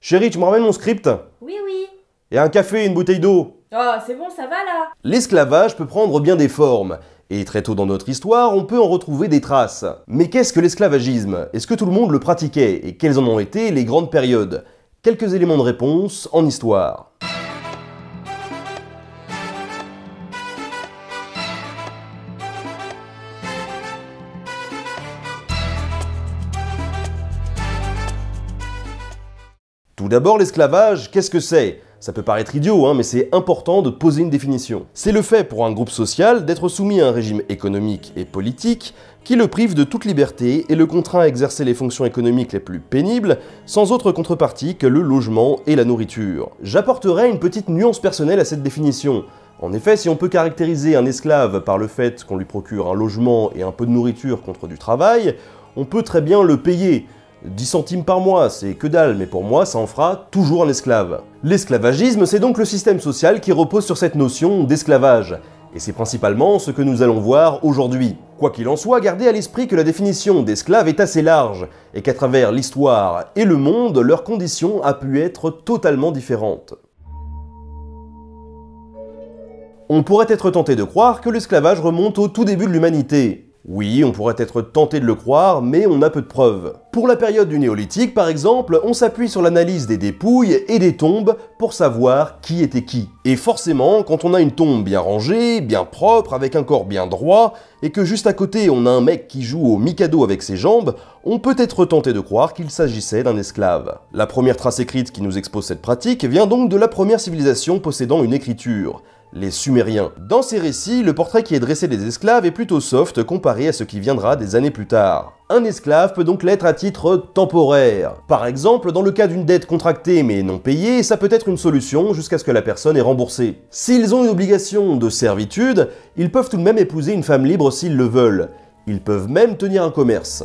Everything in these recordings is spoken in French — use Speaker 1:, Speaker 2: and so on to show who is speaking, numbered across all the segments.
Speaker 1: Chérie, tu me ramènes mon script?
Speaker 2: Oui, oui.
Speaker 1: Et un café et une bouteille d'eau.
Speaker 2: Oh, c'est bon, ça va là.
Speaker 1: L'esclavage peut prendre bien des formes. Et très tôt dans notre histoire, on peut en retrouver des traces. Mais qu'est-ce que l'esclavagisme? Est-ce que tout le monde le pratiquait? Et quelles en ont été les grandes périodes? Quelques éléments de réponse en histoire. Tout d'abord, l'esclavage, qu'est-ce que c'est? Ça peut paraître idiot, mais c'est important de poser une définition. C'est le fait pour un groupe social d'être soumis à un régime économique et politique qui le prive de toute liberté et le contraint à exercer les fonctions économiques les plus pénibles, sans autre contrepartie que le logement et la nourriture. J'apporterai une petite nuance personnelle à cette définition. En effet, si on peut caractériser un esclave par le fait qu'on lui procure un logement et un peu de nourriture contre du travail, on peut très bien le payer. 10 centimes par mois, c'est que dalle, mais pour moi, ça en fera toujours un esclave. L'esclavagisme, c'est donc le système social qui repose sur cette notion d'esclavage. Et c'est principalement ce que nous allons voir aujourd'hui. Quoi qu'il en soit, gardez à l'esprit que la définition d'esclave est assez large, et qu'à travers l'histoire et le monde, leurs conditions a pu être totalement différentes. On pourrait être tenté de croire que l'esclavage remonte au tout début de l'humanité. Oui, on pourrait être tenté de le croire, mais on a peu de preuves. Pour la période du néolithique, par exemple, on s'appuie sur l'analyse des dépouilles et des tombes pour savoir qui était qui. Et forcément, quand on a une tombe bien rangée, bien propre, avec un corps bien droit, et que juste à côté on a un mec qui joue au Mikado avec ses jambes, on peut être tenté de croire qu'il s'agissait d'un esclave. La première trace écrite qui nous expose cette pratique vient donc de la première civilisation possédant une écriture. Les Sumériens. Dans ces récits, le portrait qui est dressé des esclaves est plutôt soft comparé à ce qui viendra des années plus tard. Un esclave peut donc l'être à titre temporaire. Par exemple, dans le cas d'une dette contractée mais non payée, ça peut être une solution jusqu'à ce que la personne ait remboursé. S'ils ont une obligation de servitude, ils peuvent tout de même épouser une femme libre s'ils le veulent. Ils peuvent même tenir un commerce.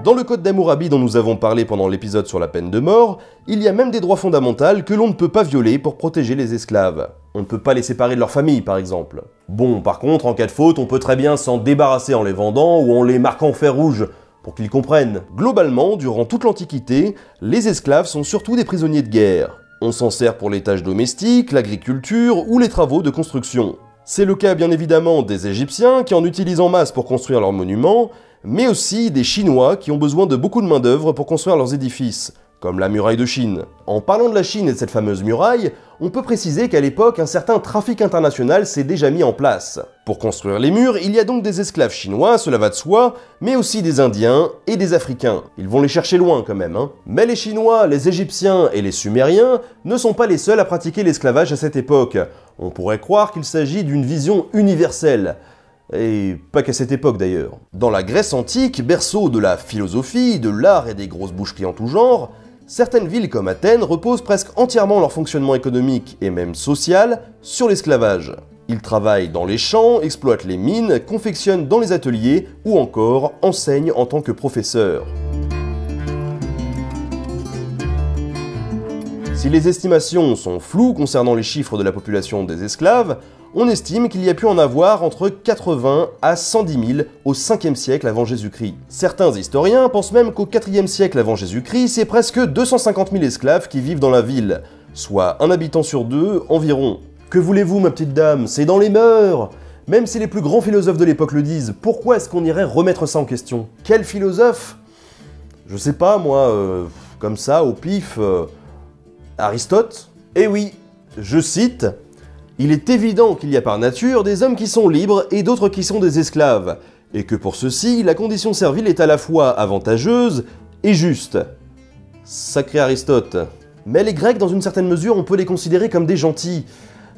Speaker 1: Dans le code d'Hammurabi dont nous avons parlé pendant l'épisode sur la peine de mort, il y a même des droits fondamentaux que l'on ne peut pas violer pour protéger les esclaves. On ne peut pas les séparer de leur famille, par exemple. Bon, par contre, en cas de faute, on peut très bien s'en débarrasser en les vendant ou en les marquant en fer rouge, pour qu'ils comprennent. Globalement, durant toute l'Antiquité, les esclaves sont surtout des prisonniers de guerre. On s'en sert pour les tâches domestiques, l'agriculture ou les travaux de construction. C'est le cas bien évidemment des Égyptiens qui en utilisent en masse pour construire leurs monuments, mais aussi des Chinois qui ont besoin de beaucoup de main-d'œuvre pour construire leurs édifices, comme la muraille de Chine. En parlant de la Chine et de cette fameuse muraille, on peut préciser qu'à l'époque, un certain trafic international s'est déjà mis en place. Pour construire les murs, il y a donc des esclaves chinois, cela va de soi, mais aussi des Indiens et des Africains. Ils vont les chercher loin quand même, Mais les Chinois, les Égyptiens et les Sumériens ne sont pas les seuls à pratiquer l'esclavage à cette époque. On pourrait croire qu'il s'agit d'une vision universelle. Et pas qu'à cette époque d'ailleurs. Dans la Grèce antique, berceau de la philosophie, de l'art et des grosses boucheries en tout genre, certaines villes comme Athènes reposent presque entièrement leur fonctionnement économique et même social sur l'esclavage. Ils travaillent dans les champs, exploitent les mines, confectionnent dans les ateliers ou encore enseignent en tant que professeurs. Si les estimations sont floues concernant les chiffres de la population des esclaves, on estime qu'il y a pu en avoir entre 80 à 110 000 au 5e siècle avant Jésus-Christ. Certains historiens pensent même qu'au 4e siècle avant Jésus-Christ, c'est presque 250 000 esclaves qui vivent dans la ville, soit un habitant sur deux environ. Que voulez-vous, ma petite dame? C'est dans les mœurs! Même si les plus grands philosophes de l'époque le disent, pourquoi est-ce qu'on irait remettre ça en question? Quel philosophe? Je sais pas, moi, comme ça, au pif... Aristote? Eh oui, je cite... Il est évident qu'il y a par nature des hommes qui sont libres et d'autres qui sont des esclaves, et que pour ceux-ci, la condition servile est à la fois avantageuse et juste. Sacré Aristote. Mais les Grecs, dans une certaine mesure, on peut les considérer comme des gentils,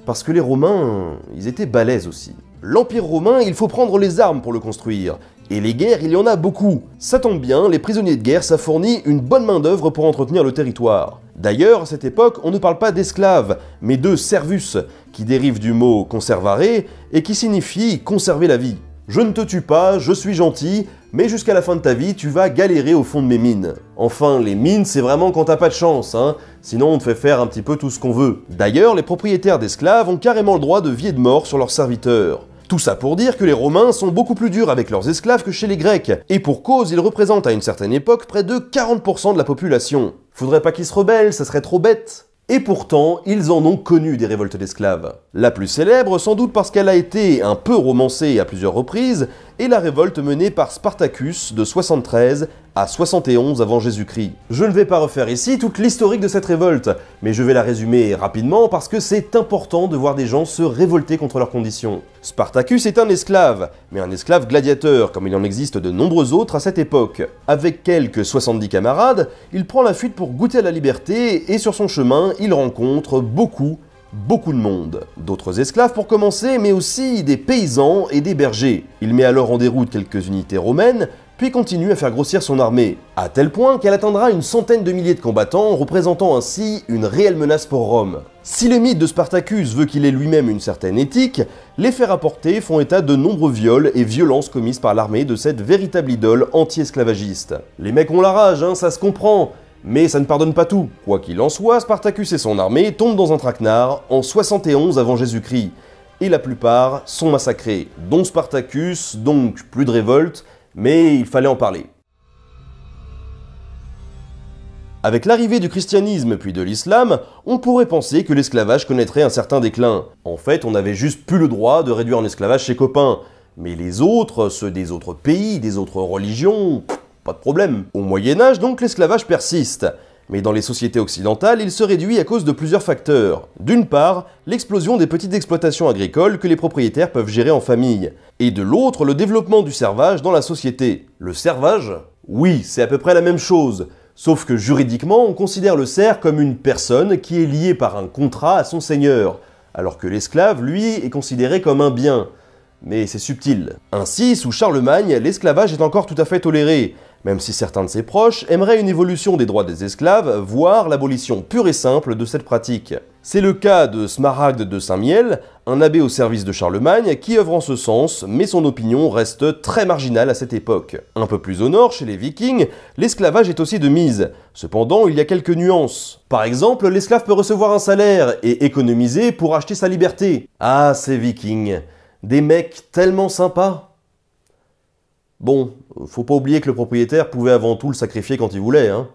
Speaker 1: parce que les Romains, ils étaient balèzes aussi. L'Empire romain, il faut prendre les armes pour le construire, et les guerres, il y en a beaucoup. Ça tombe bien, les prisonniers de guerre, ça fournit une bonne main-d'œuvre pour entretenir le territoire. D'ailleurs, à cette époque, on ne parle pas d'esclaves, mais de servus, qui dérive du mot conservare et qui signifie conserver la vie. Je ne te tue pas, je suis gentil, mais jusqu'à la fin de ta vie, tu vas galérer au fond de mes mines. Enfin, les mines, c'est vraiment quand t'as pas de chance, sinon on te fait faire un petit peu tout ce qu'on veut. D'ailleurs, les propriétaires d'esclaves ont carrément le droit de vie et de mort sur leurs serviteurs. Tout ça pour dire que les Romains sont beaucoup plus durs avec leurs esclaves que chez les Grecs, et pour cause, ils représentent à une certaine époque près de 40% de la population. Faudrait pas qu'ils se rebellent, ça serait trop bête. Et pourtant, ils en ont connu des révoltes d'esclaves. La plus célèbre, sans doute parce qu'elle a été un peu romancée à plusieurs reprises, est la révolte menée par Spartacus de 73 à 71 avant Jésus-Christ. Je ne vais pas refaire ici toute l'historique de cette révolte, mais je vais la résumer rapidement parce que c'est important de voir des gens se révolter contre leurs conditions. Spartacus est un esclave, mais un esclave gladiateur, comme il en existe de nombreux autres à cette époque. Avec quelques 70 camarades, il prend la fuite pour goûter à la liberté, et sur son chemin, il rencontre beaucoup de monde. D'autres esclaves pour commencer, mais aussi des paysans et des bergers. Il met alors en déroute quelques unités romaines, puis continue à faire grossir son armée, à tel point qu'elle atteindra une centaine de milliers de combattants, représentant ainsi une réelle menace pour Rome. Si le mythe de Spartacus veut qu'il ait lui-même une certaine éthique, les faits rapportés font état de nombreux viols et violences commises par l'armée de cette véritable idole anti-esclavagiste. Les mecs ont la rage, hein, ça se comprend, mais ça ne pardonne pas tout. Quoi qu'il en soit, Spartacus et son armée tombent dans un traquenard en 71 avant Jésus-Christ, et la plupart sont massacrés, dont Spartacus, donc plus de révolte, mais il fallait en parler. Avec l'arrivée du christianisme puis de l'islam, on pourrait penser que l'esclavage connaîtrait un certain déclin. En fait, on n'avait juste plus le droit de réduire en esclavage ses copains. Mais les autres, ceux des autres pays, des autres religions, pas de problème. Au Moyen-Âge, donc, l'esclavage persiste. Mais dans les sociétés occidentales, il se réduit à cause de plusieurs facteurs. D'une part, l'explosion des petites exploitations agricoles que les propriétaires peuvent gérer en famille. Et de l'autre, le développement du servage dans la société. Le servage ? Oui, c'est à peu près la même chose. Sauf que juridiquement, on considère le serf comme une personne qui est liée par un contrat à son seigneur, alors que l'esclave, lui, est considéré comme un bien. Mais c'est subtil. Ainsi, sous Charlemagne, l'esclavage est encore tout à fait toléré, même si certains de ses proches aimeraient une évolution des droits des esclaves, voire l'abolition pure et simple de cette pratique. C'est le cas de Smaragde de Saint-Miel, un abbé au service de Charlemagne, qui œuvre en ce sens, mais son opinion reste très marginale à cette époque. Un peu plus au nord, chez les Vikings, l'esclavage est aussi de mise. Cependant, il y a quelques nuances. Par exemple, l'esclave peut recevoir un salaire et économiser pour acheter sa liberté. Ah, ces Vikings, des mecs tellement sympas. Bon, faut pas oublier que le propriétaire pouvait avant tout le sacrifier quand il voulait, hein.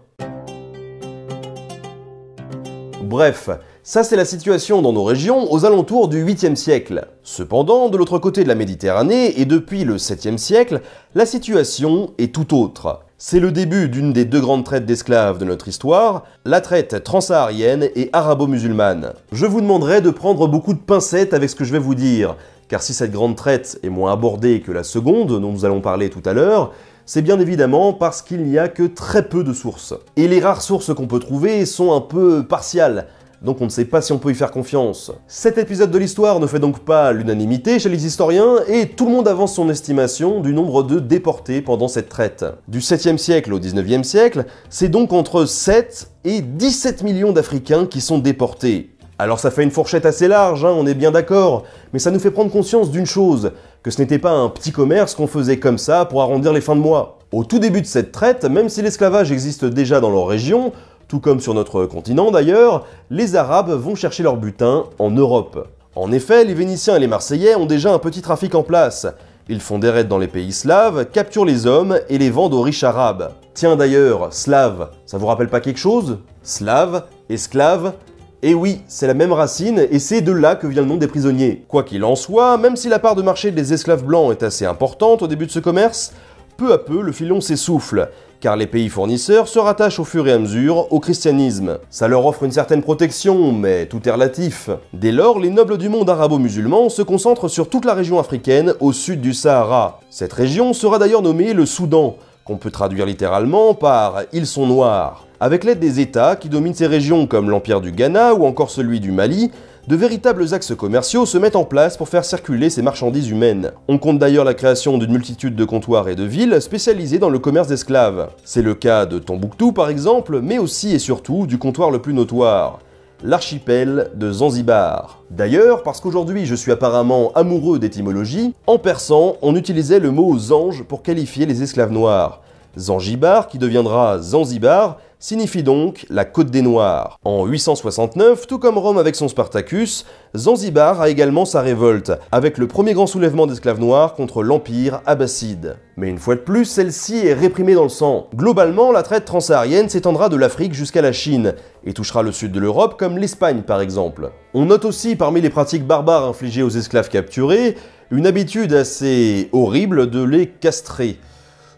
Speaker 1: Bref, ça c'est la situation dans nos régions aux alentours du 8e siècle. Cependant, de l'autre côté de la Méditerranée, et depuis le 7e siècle, la situation est tout autre. C'est le début d'une des deux grandes traites d'esclaves de notre histoire, la traite transsaharienne et arabo-musulmane. Je vous demanderai de prendre beaucoup de pincettes avec ce que je vais vous dire, car si cette grande traite est moins abordée que la seconde, dont nous allons parler tout à l'heure, c'est bien évidemment parce qu'il n'y a que très peu de sources. Et les rares sources qu'on peut trouver sont un peu partiales, donc on ne sait pas si on peut y faire confiance. Cet épisode de l'histoire ne fait donc pas l'unanimité chez les historiens, et tout le monde avance son estimation du nombre de déportés pendant cette traite. Du 7e siècle au 19e siècle, c'est donc entre 7 et 17 millions d'Africains qui sont déportés. Alors ça fait une fourchette assez large, hein, on est bien d'accord, mais ça nous fait prendre conscience d'une chose, que ce n'était pas un petit commerce qu'on faisait comme ça pour arrondir les fins de mois. Au tout début de cette traite, même si l'esclavage existe déjà dans leur région, tout comme sur notre continent d'ailleurs, les Arabes vont chercher leur butin en Europe. En effet, les Vénitiens et les Marseillais ont déjà un petit trafic en place. Ils font des raids dans les pays slaves, capturent les hommes et les vendent aux riches arabes. Tiens d'ailleurs, slave, ça vous rappelle pas quelque chose ? Slave, esclave. Et oui, c'est la même racine, et c'est de là que vient le nom des prisonniers. Quoi qu'il en soit, même si la part de marché des esclaves blancs est assez importante au début de ce commerce, peu à peu le filon s'essouffle, car les pays fournisseurs se rattachent au fur et à mesure au christianisme. Ça leur offre une certaine protection, mais tout est relatif. Dès lors, les nobles du monde arabo-musulman se concentrent sur toute la région africaine au sud du Sahara. Cette région sera d'ailleurs nommée le Soudan, qu'on peut traduire littéralement par « ils sont noirs ». Avec l'aide des États qui dominent ces régions comme l'Empire du Ghana ou encore celui du Mali, de véritables axes commerciaux se mettent en place pour faire circuler ces marchandises humaines. On compte d'ailleurs la création d'une multitude de comptoirs et de villes spécialisés dans le commerce d'esclaves. C'est le cas de Tombouctou par exemple, mais aussi et surtout du comptoir le plus notoire, l'archipel de Zanzibar. D'ailleurs, parce qu'aujourd'hui je suis apparemment amoureux d'étymologie, en persan on utilisait le mot zange pour qualifier les esclaves noirs. Zangibar, qui deviendra Zanzibar, signifie donc la côte des Noirs. En 869, tout comme Rome avec son Spartacus, Zanzibar a également sa révolte, avec le premier grand soulèvement d'esclaves noirs contre l'Empire abbasside. Mais une fois de plus, celle-ci est réprimée dans le sang. Globalement, la traite transsaharienne s'étendra de l'Afrique jusqu'à la Chine, et touchera le sud de l'Europe comme l'Espagne par exemple. On note aussi parmi les pratiques barbares infligées aux esclaves capturés, une habitude assez horrible de les castrer,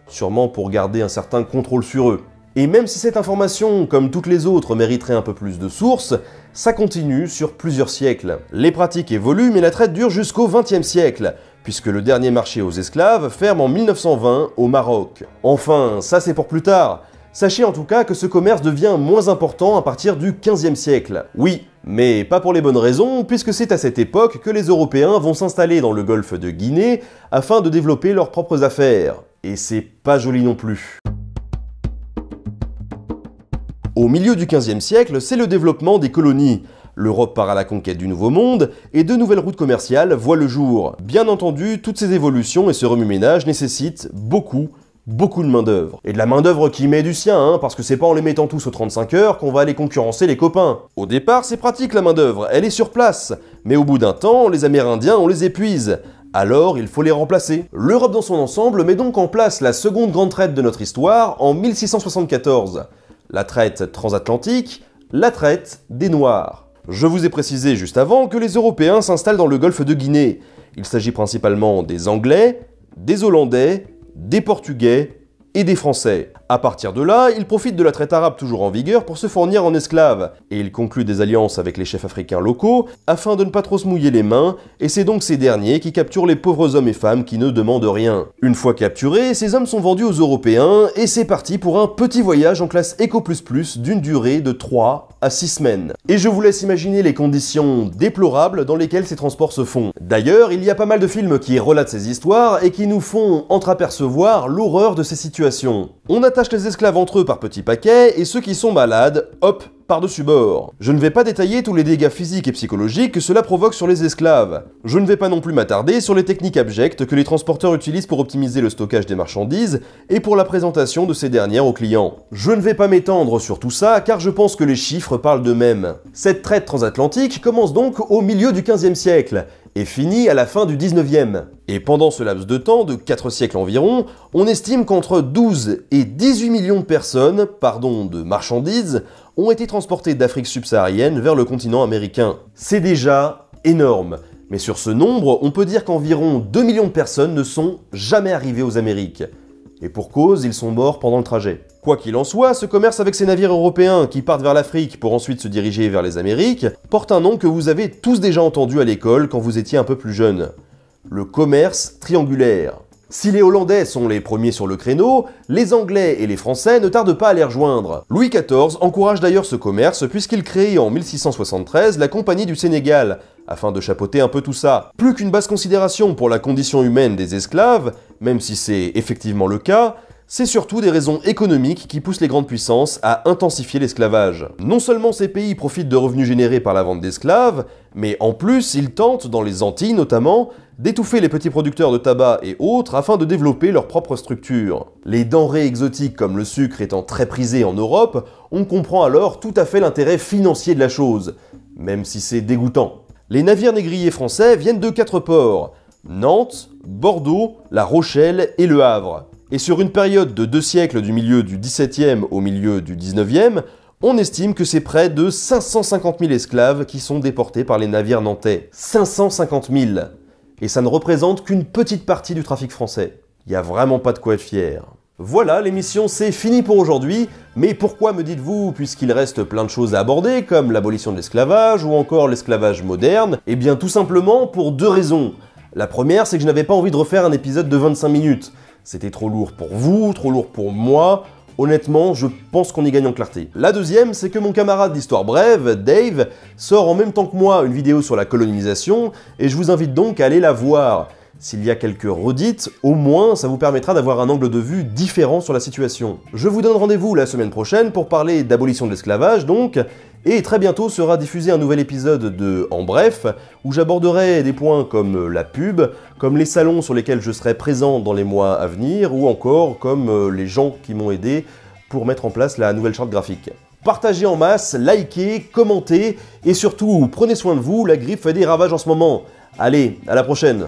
Speaker 1: sûrement pour garder un certain contrôle sur eux. Et même si cette information, comme toutes les autres, mériterait un peu plus de sources, ça continue sur plusieurs siècles. Les pratiques évoluent, mais la traite dure jusqu'au XXe siècle, puisque le dernier marché aux esclaves ferme en 1920 au Maroc. Enfin, ça c'est pour plus tard. Sachez en tout cas que ce commerce devient moins important à partir du XVe siècle. Oui, mais pas pour les bonnes raisons, puisque c'est à cette époque que les Européens vont s'installer dans le golfe de Guinée afin de développer leurs propres affaires. Et c'est pas joli non plus. Au milieu du XVe siècle, c'est le développement des colonies. L'Europe part à la conquête du Nouveau Monde, et de nouvelles routes commerciales voient le jour. Bien entendu, toutes ces évolutions et ce remue-ménage nécessitent beaucoup de main-d'œuvre. Et de la main-d'œuvre qui met du sien, parce que c'est pas en les mettant tous aux 35 heures qu'on va aller concurrencer les copains. Au départ, c'est pratique la main-d'œuvre, elle est sur place. Mais au bout d'un temps, les Amérindiens, on les épuise. Alors, il faut les remplacer. L'Europe dans son ensemble met donc en place la seconde grande traite de notre histoire en 1674. La traite transatlantique, la traite des Noirs. Je vous ai précisé juste avant que les Européens s'installent dans le golfe de Guinée. Il s'agit principalement des Anglais, des Hollandais, des Portugais et des Français. À partir de là, ils profitent de la traite arabe toujours en vigueur pour se fournir en esclaves, et ils concluent des alliances avec les chefs africains locaux afin de ne pas trop se mouiller les mains, et c'est donc ces derniers qui capturent les pauvres hommes et femmes qui ne demandent rien. Une fois capturés, ces hommes sont vendus aux Européens, et c'est parti pour un petit voyage en classe Eco++ d'une durée de 3 à 6 semaines. Et je vous laisse imaginer les conditions déplorables dans lesquelles ces transports se font. D'ailleurs, il y a pas mal de films qui relatent ces histoires et qui nous font entreapercevoir l'horreur de ces situations. On attache les esclaves entre eux par petits paquets, et ceux qui sont malades, hop, par-dessus bord. Je ne vais pas détailler tous les dégâts physiques et psychologiques que cela provoque sur les esclaves. Je ne vais pas non plus m'attarder sur les techniques abjectes que les transporteurs utilisent pour optimiser le stockage des marchandises et pour la présentation de ces dernières aux clients. Je ne vais pas m'étendre sur tout ça, car je pense que les chiffres parlent d'eux-mêmes. Cette traite transatlantique commence donc au milieu du XVe siècle, et finit à la fin du 19e. Et pendant ce laps de temps, de 4 siècles environ, on estime qu'entre 12 et 18 millions de personnes, de marchandises, ont été transportées d'Afrique subsaharienne vers le continent américain. C'est déjà énorme. Mais sur ce nombre, on peut dire qu'environ 2 millions de personnes ne sont jamais arrivées aux Amériques. Et pour cause, ils sont morts pendant le trajet. Quoi qu'il en soit, ce commerce avec ces navires européens qui partent vers l'Afrique pour ensuite se diriger vers les Amériques porte un nom que vous avez tous déjà entendu à l'école quand vous étiez un peu plus jeune. Le commerce triangulaire. Si les Hollandais sont les premiers sur le créneau, les Anglais et les Français ne tardent pas à les rejoindre. Louis XIV encourage d'ailleurs ce commerce puisqu'il crée en 1673 la Compagnie du Sénégal, afin de chapeauter un peu tout ça. Plus qu'une basse considération pour la condition humaine des esclaves, même si c'est effectivement le cas, c'est surtout des raisons économiques qui poussent les grandes puissances à intensifier l'esclavage. Non seulement ces pays profitent de revenus générés par la vente d'esclaves, mais en plus ils tentent, dans les Antilles notamment, d'étouffer les petits producteurs de tabac et autres afin de développer leur propre structure. Les denrées exotiques comme le sucre étant très prisées en Europe, on comprend alors tout à fait l'intérêt financier de la chose, même si c'est dégoûtant. Les navires négriers français viennent de 4 ports, Nantes, Bordeaux, La Rochelle et Le Havre. Et sur une période de 2 siècles du milieu du XVIIe au milieu du XIXe, on estime que c'est près de 550 000 esclaves qui sont déportés par les navires nantais. 550 000! Et ça ne représente qu'une petite partie du trafic français. Il n'y a vraiment pas de quoi être fier. Voilà, l'émission c'est fini pour aujourd'hui, mais pourquoi me dites-vous, puisqu'il reste plein de choses à aborder, comme l'abolition de l'esclavage ou encore l'esclavage moderne? Eh bien tout simplement pour 2 raisons. La première, c'est que je n'avais pas envie de refaire un épisode de 25 minutes. C'était trop lourd pour vous, trop lourd pour moi. Honnêtement, je pense qu'on y gagne en clarté. La deuxième, c'est que mon camarade d'Histoire Brève, Dave, sort en même temps que moi une vidéo sur la colonisation, et je vous invite donc à aller la voir. S'il y a quelques redites, au moins ça vous permettra d'avoir un angle de vue différent sur la situation. Je vous donne rendez-vous la semaine prochaine pour parler d'abolition de l'esclavage donc, et très bientôt sera diffusé un nouvel épisode de En Bref, où j'aborderai des points comme la pub, comme les salons sur lesquels je serai présent dans les mois à venir, ou encore comme les gens qui m'ont aidé pour mettre en place la nouvelle charte graphique. Partagez en masse, likez, commentez, et surtout, prenez soin de vous, la grippe fait des ravages en ce moment. Allez, à la prochaine!